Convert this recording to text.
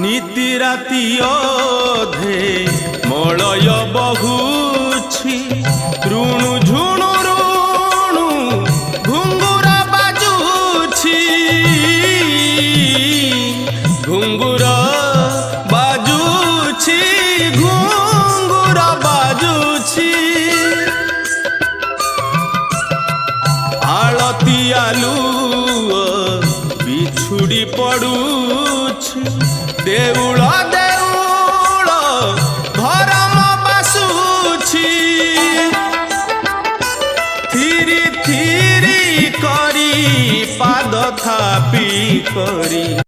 नीति राति अधे मलय बहुछि ऋणु झुणु ऋणु घुंगुर बाजुछि घुंगुर बाजुछि घुंगुर बाजुछि आलती आलुओ बिछुड़ी पड़ुछि देउल देउल धर्म बासुछि थिरी थिरी करी पाद थापी करी।